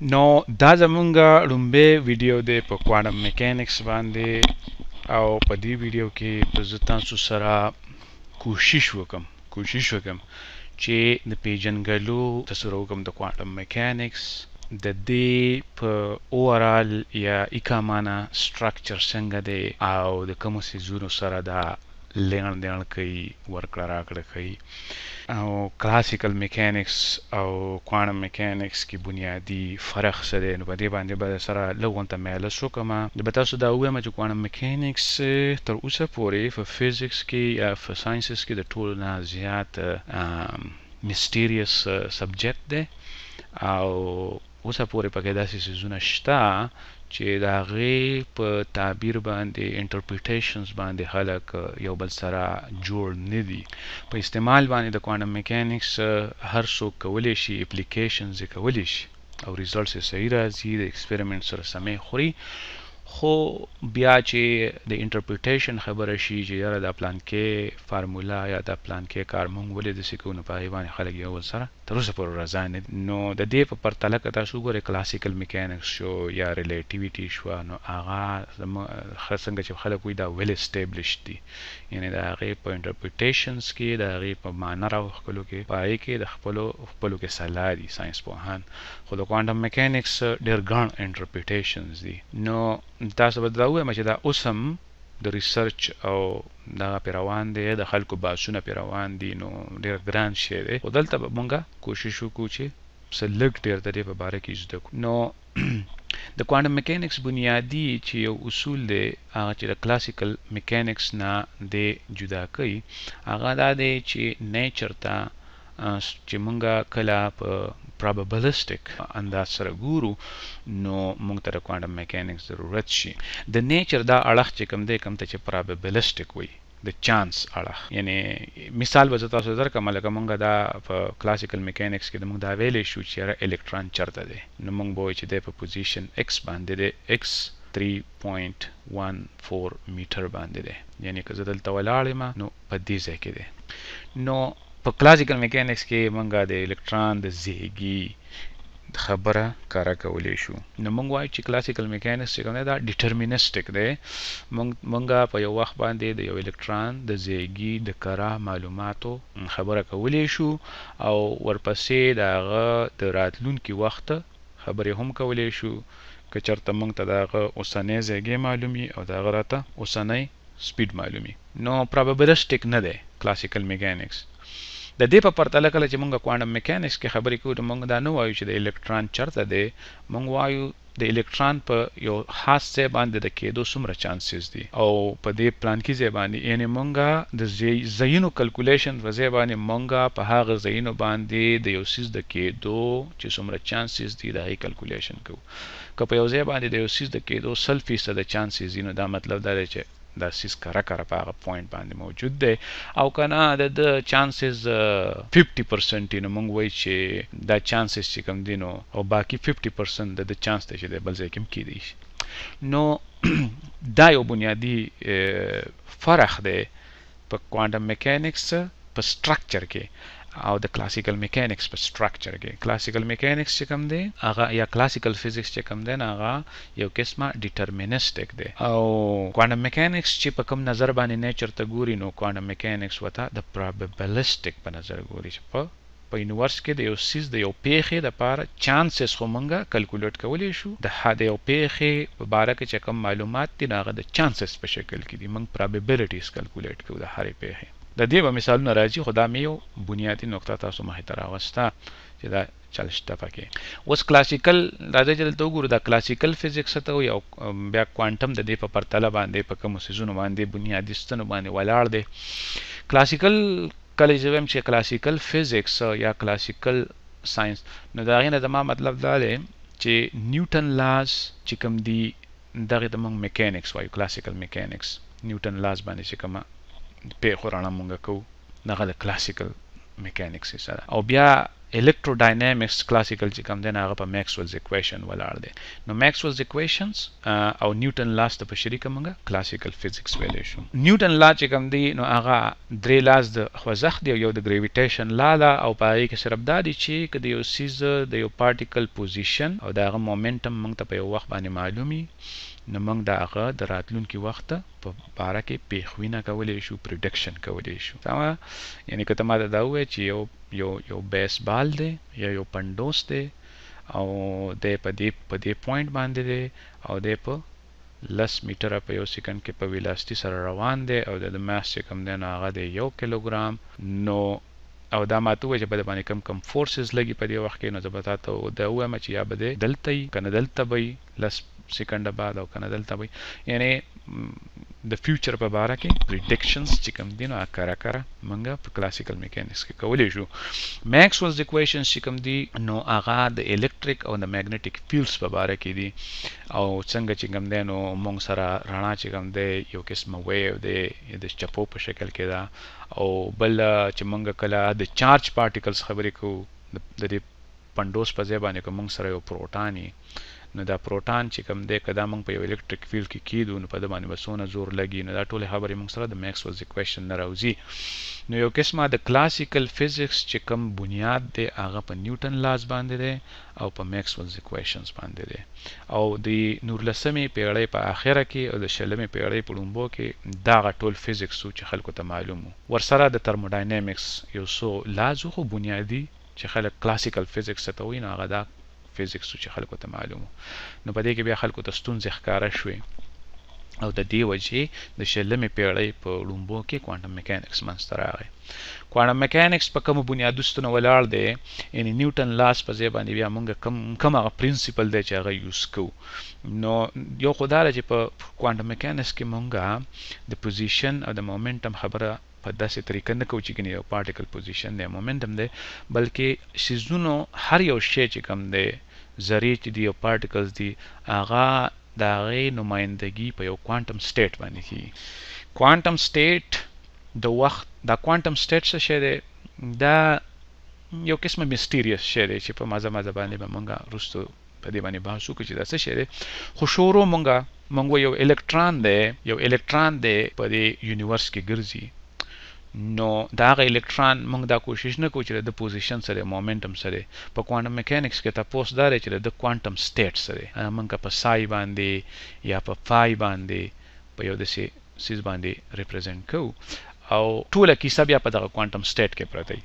نو دا زمونږه لومبه ویډیو دی په کوانټم میکانکس باندې او په دې ویډیو کې به زه تاسو سره کوشش وکم چې د پیژنګلو تاسو وکم د کوانټم میکانکس د دې په اوورال یا اکامانه سټرکچر څنګه دی او د کوم سيزونو سره دا لین دین کوي ورکړه راکړه کوي او کلاسیکل میکانکس او کوانټم میکانکس کې بنیادی فرق څه دی نو په دې باندې به سره لږ مېله شو کما د تاسو دا وایم چې کوانټم میکانکس تر اوسه پورې په فزیکس کې یا په ساينسز کې د ټولو نه زیات میسټیریس سبجیکټ دی او اوسه پورې پکې داسې سيزونه شته چې د هغې په تعبیر باندې انټرپریټیشنز باندې خلک یو بل سره جوړ نه دي په استعمال باندې د کوانټم میکانکس هر څوک کولی شي اپلیکیشنز یې کولی شي او ریزلټس یې صحیح راځي د ایکسپریمنټ سره سمې خوري خو بیا چې د انټرپریټیشن خبره شي چې یاره دا پلان کې فارمولا یا دا پلان کې کار مونږ ولې داسې کوو نو په هغې باندې خلک یو بل سره تر اوسه پورې رضا نه دي نو د دې په پرتله که تاسو وګورئ کلاسیکل میکانکس شو یا ریلیټیویټي شوه نو هغه څنګه چې خلک وایي دا ویل اسټیبلش دي یعنې د هغې په انټرپریټیشنز کې د هغې په معنا راوښکلو کې په هغې کې د خپلو کې سلا دي ساینس پوهان خو د کوانټم میکانکس ډېر ګڼ انټرپریټیشنز دي نو تاسو به دا ووایم چې دا اوس هم د ریسرچ او دغه پې روان دی د خلکو بحثونه پې روان دي نو ډېر ګران شی دی خو دلته به مونږ کوشش وکړو چې څه لږ ډېر د دې په باره کې زده کړو نو د کوانټم میکانکس بنیادی چې یو اصول دی هغه چې د کلاسیکل میکانکس نه دی جدا کوي هغه دا دی چې نیچر ته چې مونږه کله په probabilistic انداز سره ګورو نو مونږ ته د کوانټم میکانکس ضرورت شي د نیچر دا اړخ چې کوم دی کوم ته چې probabilistic وي د چانس اړخ یعنی مثال به تاسو درکړم لکه مونږ دا په کلاسیکل میکانکس کې مونږ دا ویلې شو چې الکترون چرته دی نو مونږ به وایو چې دی په پوزیشن x باندې دی x 3.14 میټر باندې دی یعنی که زه دلته ولاړ یم نو په دې ځای کې دی نو په کلاسیکل میکانکس کې مونږه د الکترون د زیږي خبره کارا کولی شو نو مونږ وایو چې کلاسیکل میکانکس چې کوم دی دا ډیټرمینسټک دی مونږه په یو وخت باندې د یو الکترون د زیږي د کارا معلوماتو خبره کولی شو او ورپسې د هغه د راتلونکي وخت خبرې هم کولی شو که چېرته مونږ ته د هغه اوسنی زیږی معلومي او د هغه راته اوسنی سپیډ معلومي نو پروبابلیسټک نه دی کلاسیکل میکانکس د دې په پرتله کله چې مونږ کوانټم میکانکس کې خبرې کوو نو مونږ دا نه وایو چې د الکترون چرته دی مونږ وایو د الکترون په یو خاص ځای باندې د کېدو څومره چانسز دي او په دې پلان کې ځای باندې یعنی مونږه د ځایونو کلکولیشن په ځای باندې مونږه په هغه ځایونو باندې د یو څیز د کېدو چې څومره چانسز دي د هغې کلکولیشن کوو که په یو ځای باندې د یو څیز د کېدو 100% چانسز دي نو دا مطلب دا دی چې دا سیس کره په هغه پوینټ باندې موجود دی او کنه د چانسز 50% نو مونږ وایو چې دا چانسز چې کوم دي نو او باقي 50% د چانس دی چې د بل ځای کې هم کیدی شي نو دا یو بنیادی فرق دی په کوانټم میکانکس په سټرکچر کې او د کلاسیکل میکانکس په سټرکچر کې کلاسیکل میکانکس چې کوم دی هغه یا کلاسیکل فزیکس چې کوم دی هغه یو قسمه ډیټرمینسټک دی او کوانټم میکانکس چې په کوم نظر باندې نیچر ته ګوري نو کوانټم میکانکس وته د پروبابلیسټک په نظر ګوري چې په یونیورس کې د یو سیز د یو پیښې لپاره چانسز خو مونږه کلکولیټ کولی شو د یو پیښې په باره کې چې کوم معلومات دي هغه د چانسز په شکل کې دي مونږ پروبابلیټیز کلکولیټ کوو د هرې پیښې د دې به مثالونه راځي خو دا مې یو بنیادي نقطه تاسو مخې ته راوسته چې دا چل شته پکې اوس کلاسیکل راځي چې دلته وګورو دا کلاسیکل فزیکس ته وایي او بیا کوانټم د دې په پرتله باندې په کومو څیزونو باندې بنیادي ستنو باندې ولاړ دی کلاسیکل کله چې وایم چې کلاسیکل فزیکس یا کلاسیکل ساينس نو دا غي نه زما مطلب دا دی چې نیوټن لاز چې کوم دی دغه د موږ میکانکس وایو کلاسیکل میکانکس نیوټن لاز باندې چې کومه په خورانه مونږ کو دغه د کلاسیکل میکانکس سره او بیا electrodynamics classical چې کوم دی هغه په Maxwell's equation ولاړ دی نو Maxwell's equations او نیوټن لاس ته په شریکه موږ classical physics ویلی شو نیوټن لا چې کوم دی نو هغه درې لاس د خوځښت دی یو د gravitation لا ده او په هغې کې صرف دا دی چې که د یو څیز د یو particle position او د هغه momentum موږ ته په یو وخت باندې معلومي نو موږ د هغه د راتلونکي وخت په باره کې پیښوینه کولی شو پریډکشن کولی شو یعنی که ته ما ته دا ووایې چې یو بیسبال دی یا یو پنډوس دی او دی په دې پوینټ باندې دی او دی په 10 میټره په یو سیکنډ کې په ویلاسټي سره روان دی او د ماس چې کوم دی نو هغه دی 1 کیلوګرام نو او دا ما ته ووایي چې په دې باندې کم فورسز لګي په دې وخت کې نو زه به تا ته دا ووایم چې یا به دی دلته وي که نه دلته به وي 10 سیکنډه بعد او که نه دلته به وي یعنی د فیوچر په باره کې پریډکشنز چې کوم دي نو کره موږ په کلاسیکل میکانکس کې کولی شو Maxwell's equations چې کوم دي نو هغه د الکتریک او د میګنیټیک فیلډز په باره کې دي او څنګه چې کوم دی نو موږ سره رڼا چې کوم دی یو قسمه ویو دی د چپو په شکل کې ده او بل چې موږ کله د چارج پارټیکلز خبرې کوو د دې پنډوس په ځای باندې که موږ سره یو پروټان وي نو دا پروټان چې کوم دی که دا موږ په یو الکتریک فیلډ کې کیدو نو په ده باندې به څونه زور لګي نو دا ټولې خبرې موږ سره د Maxwell's equation نه راوځي نو یو قسمه د کلاسیکل فزیکس چې کوم بنیاد دی هغه په نیوټن لاس باندې دی او په Maxwell's equations باندې دی او د 19مې پیړۍ په آخره کې او د 20مې پیړۍ په لومبو کې دغه ټول فزیکس چې خلکو ته معلوم وو ورسره د ترموډاینامیکس یو څو لازو خو بنیادي چې خلک کلاسیکل فزیکس ته وایي نو هغه دا فزیکس چې خلکو ته معلومو نو په دې کې بیا خلکو ته ستونزې ښکاره شوې او د دې وجې د 20مې پیړۍ په لومبو کې کوانټم میکانکس منځته راغی کوانټم میکانکس په کومو بنیادونو ولاړ دی یعنی نیوټن لاس په ځای باندې بیا موږ کوم هغه پرنسپل دی چې هغه یوز کوو نو یو خو دا ده چې په کوانټم میکانکس کې موږ د پوزیشن او د مومنټم خبره په داسې طریقه نه کوو چې ګنې یو پارټیکل پوزیشن دی مومنټم دی بلکې سیزونو هر یو شی چې کوم دی ذرې چې دي یو پارټیکلز دي هغه د هغې نمایندګي په یو کوانټم سټیټ باندې کیږي کوانټم سټیټ د وخت دا کوانټم سټیټ څه شی دی دا یو قسمه میسټیریس شی دی چې په مزه باندې به موږ وروستو په دې باندې بحث وکړو چې دا څه شی دی خو شروع موږ یو الکترون دی په دې یونیورس کې ګرځي نو دا هغه الکترون موږ دا کوشش نه کوو چې د پوزیشن سره مومنټم سره په کوانټم میکانکس کې تاسو دا لري چې د کوانټم سټیټ سره موږ په سای باندې یا په فای باندې په یو داسې سیز باندې ریپرزینټ کوو او ټوله کیسه بیا په دغه کوانټم سټیټ کې پرته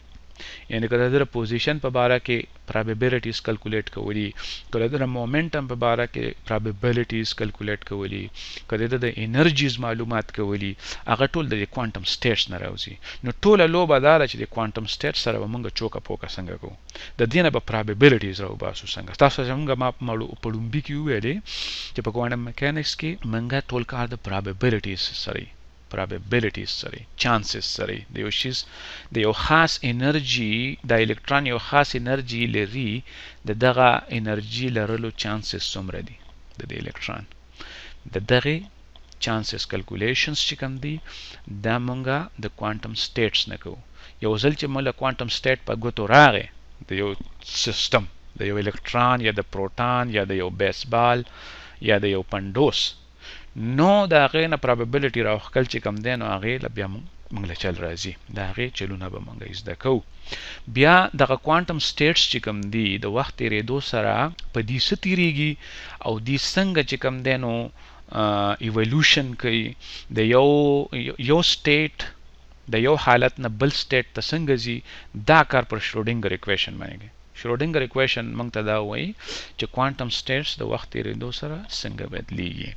یعنی که د پوزیشن په باره کې پرابیبلیټیز کلکولیټ کولی که د مومنټم په باره کې پرابیبلیټیز کلکولیټ کولی که د انرژیز معلومات کولی هغه ټول د کوانټم سټیټس نه راوځي نو ټوله لوبه دا ده چې د کوانټم سټیټ سره به موږ چوکه پوکه څنګه کوو د دې نه به پرابیبلیټیز راوباسو څنګه تاسو چې موږ ما په لومبي کې وویلې چې په کوانټم میکانکس کې موږ ټول کار د پرابیبلیټیز سره probabilities سره chances سره د یو شیز د یو خاص انرژي د الکترون یو خاص انرژي لري دغه انرژي لرلو chances څومره دي د الکترون دغه chances calculations چې کوم دي دا مونږه د کوانټم سټیټس نه کوو یو ځل چې موږ کوانټم سټیټ په ګوتو راغی د یو سیستم د یو الکترون یا د پروټون یا د یو بیسبال یا د یو پنډوس نو دا هغې نه پرابیبلیټي راوښکل چې کوم دی نو هغې له بیا موږ له چل راځي د هغې چلونه به موږ زده کوو بیا دغه کوانټم سټیټس چې کوم دي د وخت تېرېدو سره په دې څه تېرېږي او دې څنګه چې کوم دی نو ایولوشن کوي د یو سټیټ د یو حالت نه بل سټیټ ته څنګه ځي دا کار پر شروډینګر اکویشن باندې شروډینګر اکویشن موږ ته دا وایي چې کوانټم سټیټس د وخت تېرېدو سره څنګه بدلیږي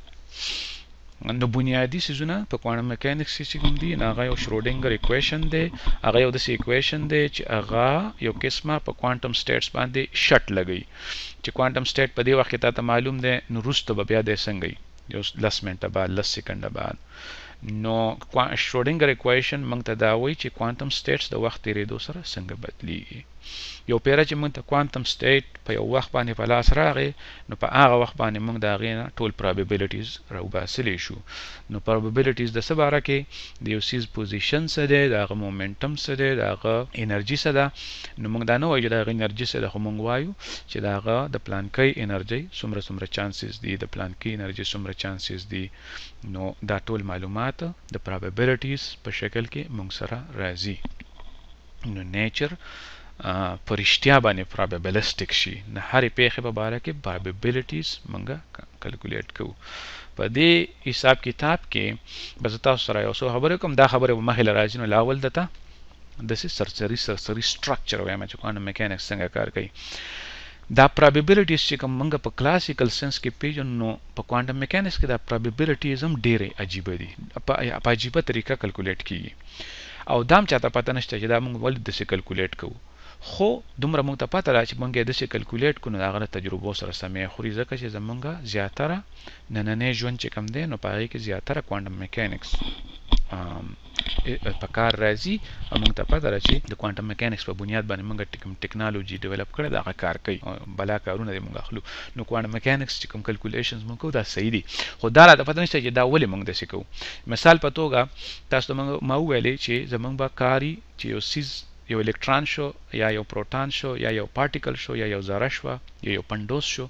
نو بنیادی سیزونه په کوانټم میکانکس کې چې کوم دي هغه یو شروډینګر اکویشن دی هغه یو داسې اکویشن دی چې هغه یو قسمه په کوانټم سټیټس باندې شټ لګوي چې کوانټم سټیټ په دې وخت کې تاسو معلوم دی نو وروسته به بیا دی څنګه یو 10 منټه بعد 10 سکند بعد نو شروډینګر اکویشن موږ ته دا وایي چې کوانټم سټیټس د وخت تېرېدو سره څنګه بدلیږي یو پیره چې موږ ته کوانټم سټیټ په یو وخت باندې په لاس راغی نو په هغه وخت باندې موږ د هغې نه ټول پرابیبلیټیز راوباسلی شو. نو پرابیبلیټیز د څه باره کې د یو سیز پوزیشن څه دی، د هغه مومنټم څه دی، د هغه انرژي څه ده. نو موږ دا نه وایو چې د هغه انرژي څه ده، خو موږ وایو چې د هغه د پلانکۍ انرژي څومره چانسز دي، د پلانکۍ انرژي څومره چانسز دي. نو دا ټول معلومات د پرابیبلیټیز په شکل کې موږ سره راځي. نو نیچر په رښتیا باندې پرابیبلیسټک شي، نه هرې پیښې په باره کې پرابیبلیټیز موږ کلکولیټ کوو. په دې حساب کتاب کې به زه تاسو سره یو څو خبرې کوم. دا خبرې به مخې له راځي. نو لاول دته داسې سرسري سټرکچر وایم چې کوانټم میکانکس څنګه کار کوي. دا پرابیبلیټیز چې کوم موږ په کلاسیکل سنس کې پیژنو، نو په کوانټم میکانکس کې دا پرابیبلیټیز هم ډېرې عجیبه دي، په عجیبه طریقه کلکولیټ کیږي. او دا هم چاته پته نشته چې دا موږ ولې داسې کلکولیټ کوو، خو دومره موږ ته پته ده چې موږ یې داسې کلکولیټ کړو نو د هغه له تجربو سره سمې خوري، ځکه چې زموږ زیاتره نننی ژوند چې کوم دی نو په هغې کې زیاتره کوانټم میکانکس په کار راځي. او موږ ته پته ده چې د کوانټم میکانکس په بنیاد باندې موږ کوم ټیکنالوژي ډیولپ کړې ده هغه کار کوي، بلا کارونه دی موږ اخلو. نو کوانټم میکانکس چې کوم کلکولیشنز موږ کوو دا صحیح دي، خو دا راته پته نشته چې دا ولې موږ داسې کوو. مثال په توګه تاسو ته ما وویلې چې زموږ به کاري چې یو سیز یو الکترون شو یا یو پروټون شو یا یو پارټیکل شو یا یو ذره شوه یا یو پنډوس شو،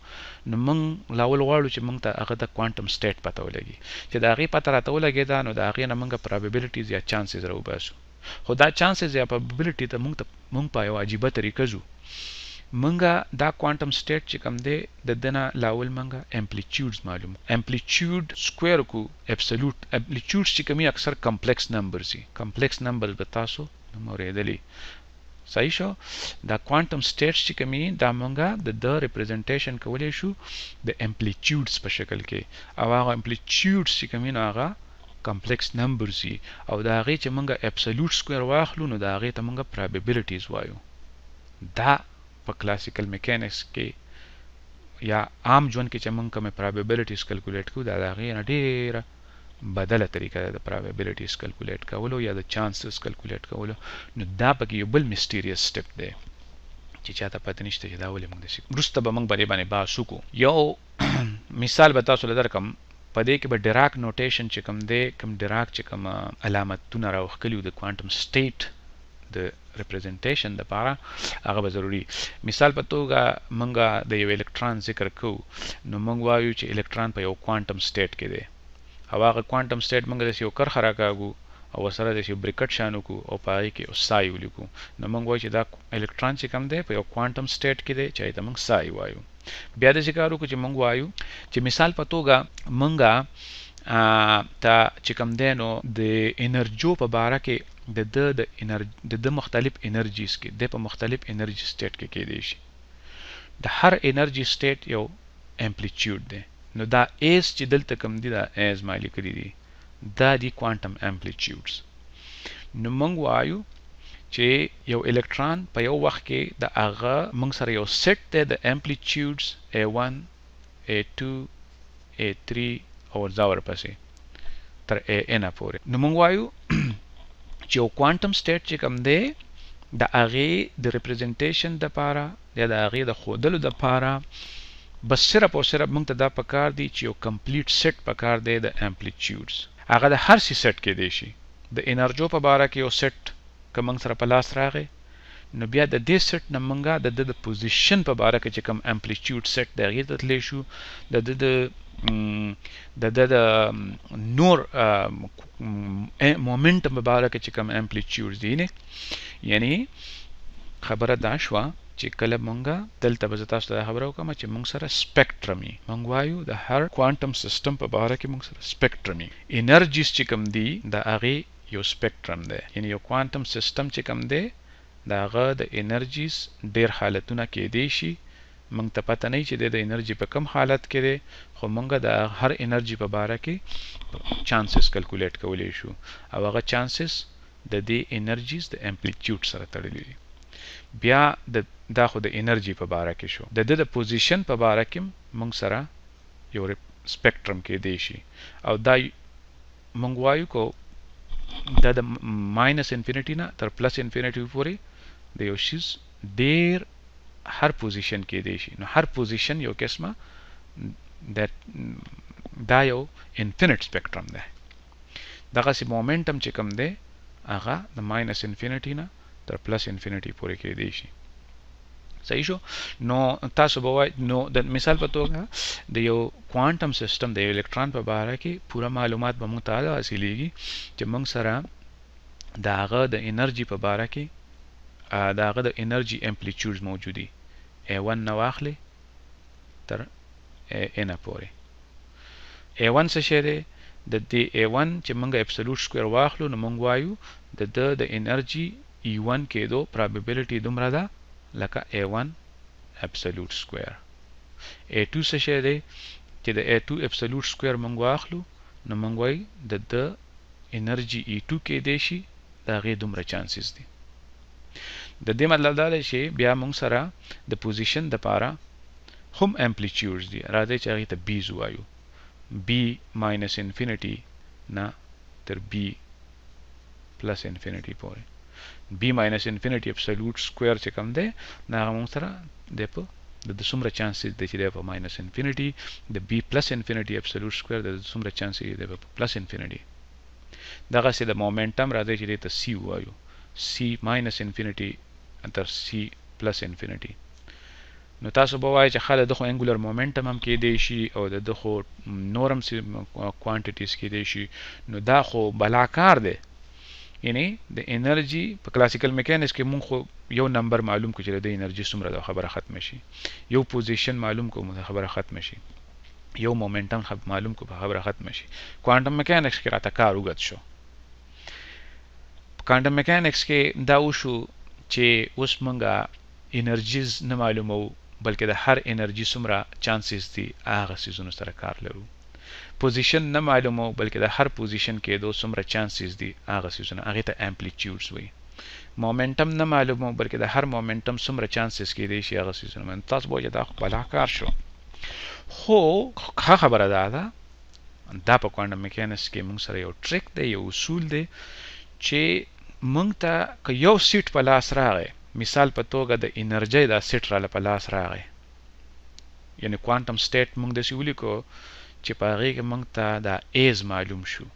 نو موږ لاول غواړو چې موږ ته هغه د کوانټم سټیټ پته ولګي. چې د هغې پته راته ولګېده نو د هغې نه موږ پرابیبلیټیز یا چانسز راوباسو. خو دا چانسز یا پرابیبلیټي ته موږ په یو عجیبه طریقه ځو. موږ دا کوانټم سټیټ چې کوم دی د ده نه لاول موږ امپلیچیوډز معلوم، امپلیچیوډ سکویر کو ابسولوټ امپلیچیوډز چې کوم اکثر کمپلیکس نمبرز دي. کمپلیکس نمبرز به تاسو موریدلی صحیح شو. دا کوانټم سټیټس چې کومي دا مونږه د ریپرزنټیشن کولی شو د امپلیچیوډز په شکل کې، او هغه امپلیچیوډز چې کومي نو هغه کمپلیکس نمبرز دي، او د هغې چې مونږه ابسولوټ سکویر واخلو نو د هغې ته مونږه پرابیبلیټیز وایو. دا په کلاسیکل میکانکس کې یا عام ژوند کې چې مونږ کومې پرابیبلیټیز کلکولیټ کوو دا د هغې نه ډېره بدله طریقه ده د پرابیبلیټیز کلکولیټ کولو یا د چانسز کلکولیټ کولو. نو دا پکې یو بل میسټیریس سټپ دی چې چاته پته نشته چې دا ولې موږ داسې کوو. وروسته به موږ په دې باندې بحث وکړو. یو مثال به تاسو له درکړم. په دې کې به ډیراک نوټیشن چې کوم دی، کوم ډیراک چې کوم علامتونه راوښکلي وو د کوانټم سټیټ د ریپرزنټیشن دپاره هغه به ضروري. مثال په توګه موږ د یو الکترون ذکر کوو، نو موږ وایو چې الکترون په یو کوانټم سټیټ کې دی، او هغه کوانټم سټیټ موږ داسې یو کرښه راکاږو او ورسره داسې یو بریکټ شان وکړو او په هغې کې یو سای ولیکو. نو موږ وایو چې دا الکترون چې کوم دی په یو کوانټم سټیټ کې دی چې هغې ته موږ سای وایو. بیا داسې کار وکړو چې موږ وایو چې مثال په توګه موږ ته چې کوم دی نو د انرژو په باره کې د ده مختلف انرژیز کې دی په مختلف انرژي سټیټ کې کیدی شي. د هر انرژي سټیټ یو امپلیچیوډ دی. نو دا ایز چې دلته کوم دي دا ایز ما لیکلي دي دا دي کوانټم امپلیچیوډز. نو موږ وایو چې یو الکترون په یو وخت کې د هغه موږ سره یو سیټ دی د امپلیچیوډز A1 A2 A3 او ورځه ورپسې تر AN پورې. نو موږ وایو چې یو کوانټم سټیټ چې کوم دی د هغې د ریپرزنټیشن دپاره یا د هغې د ښودلو دپاره بس صرف او صرف موږ ته دا پکار دی چې یو کمپلیټ سیټ پکار دی د امپلیچیوډز. هغه د هر څه سیټ کیدی شي. د انرژو په باره کې یو سیټ که موږ سره په لاس راغی نو بیا د دې سیټ نه موږ د پوزیشن په باره کې چې کوم امپلیچیوډ سیټ دی هغې ته تللی شو. د د نور مومنټم په باره کې چې کوم امپلیچیوډز دي، یعنی خبره دا شوه چې کله مونږه دلته به زه تاسو ته دا خبره وکړم چې مونږ سره سپیکټرم وي. مونږ وایو د هر کوانټم سیسټم په باره کې مونږ سره سپیکټرم وي. انرژیز چې کوم دي د هغې یو سپیکټرم دی، یعنی یو کوانټم سیسټم چې کوم دی د هغه د انرژیز ډېر حالتونه کیدی شي. مونږ ته پته نه چې د انرژي په کم حالت کې دی، خو مونږه د هر انرژي په باره کې چانسز کلکولیټ کولی شو، او هغه چانسز د دې انرژیز د امپلیچیوډ سره تړلي دي. بیا دا خو د انرژي په باره کې شو. د د پوزیشن په باره کې مونږ سره یو سپیکټرم کیدی شي، او دا مونږ وایو کو دا د ماینس انفینیټي نه تر پلس انفینیټي پورې د یو شیز ډیر هر پوزیشن کې دی شي نو هر پوزیشن یو قسمه دا یو انفینټ سپیکټرم دی دغه سي مومنټم چې کوم دی هغه د ماینس انفینټی نه تر پلس انفینټی پورې کې دی شي صحیح شو نو تاسو به وای نو د مثال په توګه د یو کوانټم سیستم د الکترون په اړه کې پوره معلومات به موږ ته حاصلېږي چې موږ سره داغه د انرژي په اړه کې داغه د انرژي امپلیټیوډز موجودي A1 نه واخلي تر n پورې A1 څه شی دی د دې A1 چې موږ ابسولوټ سکوير واخلو نو موږ وایو د انرژي E1 کېدو پروبابیلیټي دومره ده لکه A1 ابسولوټ سکوير A2 څه شی دی چې د A2 ابسولوټ سکوير موږ واخلو نو موږ وایو د انرژي E2 کې دی شي دا غي دومره چانسز دي د دې مطلب دا دی چې بیا موږ سره د پوزیشن د پاره هم امپلیټیوډز دي راځي چې هغه ته b وایو b ماینس انفینټی نه تر b پلس انفینټی پورې b ماینس انفینټی ابسولوټ سکوير چې کوم دی دا موږ سره د په د څومره چانسز دي چې د په ماینس انفینټی د b پلس انفینټی ابسولوټ سکوير د څومره چانسز دي په پلس انفینټی دغه سي د مومنټم راځي چې ته c وایو c ماینس انفینټی تر c پلس انفینټی نو تاسو به وایئ چې خاله د خو انګولر مومنټم هم کې دی شي او د خو نورم سي کوانټیټیز کې دی شي نو دا خو بلاکار دی یعنی د انرژي په کلاسیکل میکانکس کې مونږ خو یو نمبر معلوم کو چې د انرژي څومره د خبره ختم شي یو پوزیشن معلوم کو د خبره ختم شي یو مومنټم معلوم کو په خبره ختم شي کوانټم میکانکس کې راته کار وګت شو کوانټم میکانکس کې دا وشو چې اوس مونږه انرژیز نه معلومو بلکې د هر انرژي څومره چانسز دي هغه سيزونو سره کار لرو پوزیشن نه معلومو بلکې د هر پوزیشن کې د څومره چانسز دي هغه سيزونه هغه ته امپلیټیوډز وي مومنټم نه معلومو بلکې د هر مومنټم څومره چانسز کې دي شي هغه سيزونه من تاسو به دا بلا کار شو خو خبره ده دا په کوانټم میکانکس کې موږ سره یو ټریک دی یو اصول دی چې موږ ته یو سیټ په لاس راغی مثال په توګه د انرژي دا سیټ را په لاس راغی یعنی کوانټم سټیټ موږ د سیولې کو چې په هغه کې موږ ته دا ایز معلوم شو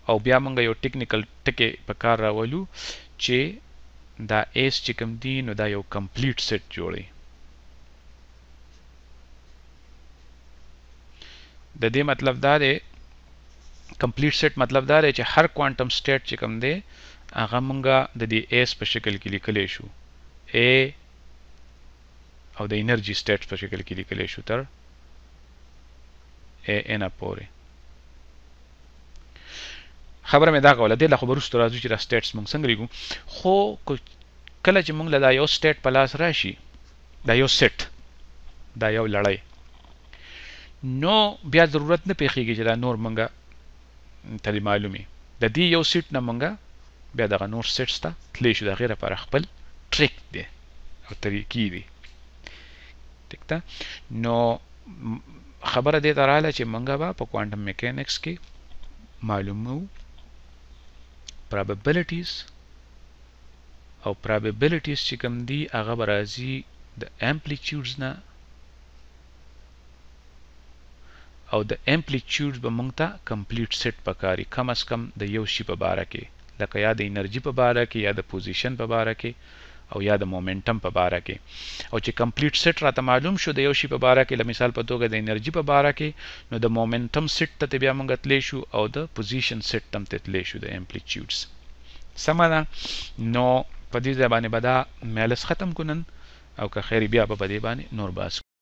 او بیا موږ یو ټیکنیکل ټکی په کار راولو چې دا ایز چې کوم دی نو دا یو کمپلیټ سیټ جوړي د دې مطلب دا دی کمپلیټ سیټ مطلب دا دی چې هر کوانټم سټیټ چې کوم دی هغه مونږه د دې ایس په شکل کې لیکلی شو A او د انرژي سټیټ په شکل کې لیکلی شو تر n پورې خبره مې دا کوله د لا خبرو ستو راځو چې دا سټیټس مونږ څنګه لیکو خو کله چې مونږ له دا یو سټیټ په لاس راشي دا یو سیټ دا یو لړۍ نو بیا ضرورت نه پیخیږي چې دا نور مونږه تل معلومي د دې یو سیټ نه مونږه بیا دغه نور سیټس ته تلی شو د غیره پر خپل ټریک دی او طریقې دی ټیک ده نو خبره دې ته رااله چې مونږه به په کوانټم میکانکس کې معلومو probabilities او probabilities چې کوم دي هغه به راځي د amplitudes نه او د amplitudes به مونږ ته کمپلیټ سیټ پکاري کم از کم د یو شي په باره کې لکه یا د انرژي په باره کې یا د پوزیشن په باره کې او یا د مومنټم په باره کې او چې کمپلیټ سیټ راته معلوم شو د یو شي په باره کې ل مثال په توګه د انرژي په باره کې نو د مومنټم سیټ ته بیا مونږ تللی شو او د پوزیشن سیټ تم ته تللی شو د امپلیټیوډز سمه ده نو په دې ځای باندې به دا میلس ختم کونن او که خیر بیا په دې باندې نور باس